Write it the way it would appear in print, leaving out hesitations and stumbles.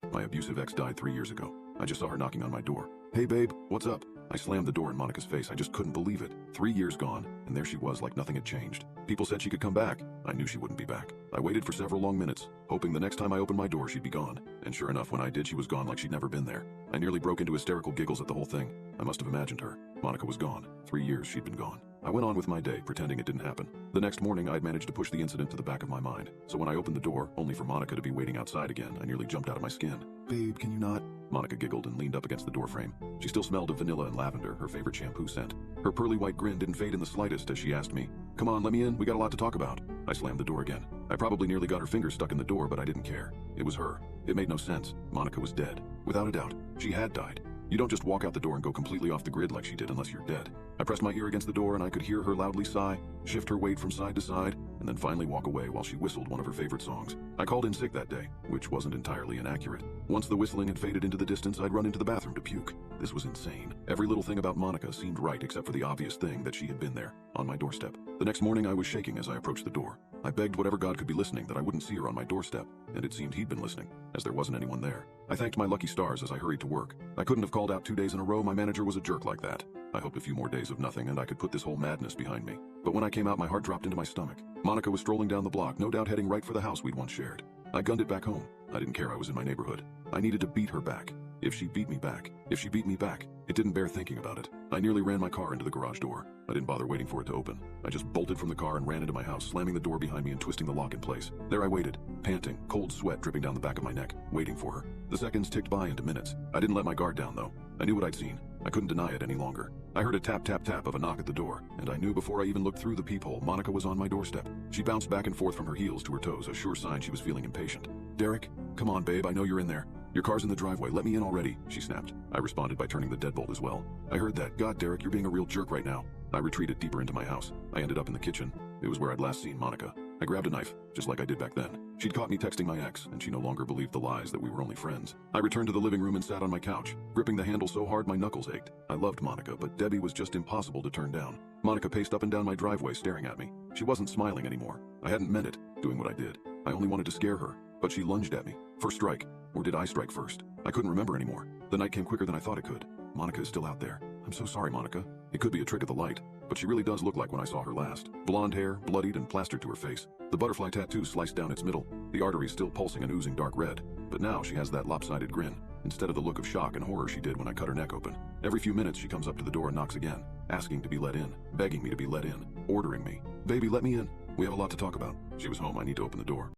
My abusive ex died 3 years ago. I just saw her knocking on my door. Hey babe, what's up? I slammed the door in Monica's face. I just couldn't believe it. 3 years gone, and there she was like nothing had changed. People said she could come back. I knew she wouldn't be back. I waited for several long minutes, hoping the next time I opened my door she'd be gone. And sure enough, when I did, she was gone like she'd never been there. I nearly broke into hysterical giggles at the whole thing. I must have imagined her. Monica was gone. 3 years she'd been gone. I went on with my day, pretending it didn't happen. The next morning, I'd managed to push the incident to the back of my mind. So when I opened the door, only for Monica to be waiting outside again, I nearly jumped out of my skin. Babe, can you not? Monica giggled and leaned up against the doorframe. She still smelled of vanilla and lavender, her favorite shampoo scent. Her pearly white grin didn't fade in the slightest as she asked me, "Come on, let me in, we got a lot to talk about." I slammed the door again. I probably nearly got her fingers stuck in the door, but I didn't care. It was her. It made no sense. Monica was dead. Without a doubt, she had died. You don't just walk out the door and go completely off the grid like she did unless you're dead. I pressed my ear against the door and I could hear her loudly sigh, shift her weight from side to side, and then finally walk away while she whistled one of her favorite songs. I called in sick that day, which wasn't entirely inaccurate. Once the whistling had faded into the distance, I'd run into the bathroom to puke. This was insane. Every little thing about Monica seemed right except for the obvious thing that she had been there, on my doorstep. The next morning I was shaking as I approached the door. I begged whatever God could be listening that I wouldn't see her on my doorstep, and it seemed he'd been listening, as there wasn't anyone there. I thanked my lucky stars as I hurried to work. I couldn't have called out 2 days in a row. My manager was a jerk like that. I hoped a few more days of nothing and I could put this whole madness behind me. But when I came out, my heart dropped into my stomach. Monica was strolling down the block, no doubt heading right for the house we'd once shared. I gunned it back home. I didn't care I was in my neighborhood. I needed to beat her back. If she beat me back. If she beat me back. It didn't bear thinking about it. I nearly ran my car into the garage door. I didn't bother waiting for it to open. I just bolted from the car and ran into my house, slamming the door behind me and twisting the lock in place. There I waited, panting, cold sweat dripping down the back of my neck, waiting for her. The seconds ticked by into minutes. I didn't let my guard down though. I knew what I'd seen. I couldn't deny it any longer. I heard a tap tap tap of a knock at the door, and I knew before I even looked through the peephole, Monica was on my doorstep. She bounced back and forth from her heels to her toes, a sure sign she was feeling impatient. "Derek, come on babe, I know you're in there. Your car's in the driveway, let me in already," she snapped. I responded by turning the deadbolt as well. I heard that. God, Derek, you're being a real jerk right now. I retreated deeper into my house. I ended up in the kitchen. It was where I'd last seen Monica. I grabbed a knife, just like I did back then. She'd caught me texting my ex, and she no longer believed the lies that we were only friends. I returned to the living room and sat on my couch, gripping the handle so hard my knuckles ached. I loved Monica, but Debbie was just impossible to turn down. Monica paced up and down my driveway staring at me. She wasn't smiling anymore. I hadn't meant it, doing what I did. I only wanted to scare her, but she lunged at me. First strike. Or did I strike first? I couldn't remember anymore. The night came quicker than I thought it could. Monica is still out there. I'm so sorry, Monica. It could be a trick of the light, but she really does look like when I saw her last. Blonde hair, bloodied and plastered to her face. The butterfly tattoo sliced down its middle. The arteries still pulsing and oozing dark red. But now she has that lopsided grin, instead of the look of shock and horror she did when I cut her neck open. Every few minutes she comes up to the door and knocks again, asking to be let in, begging me to be let in, ordering me. "Baby, let me in. We have a lot to talk about." She was home. I need to open the door.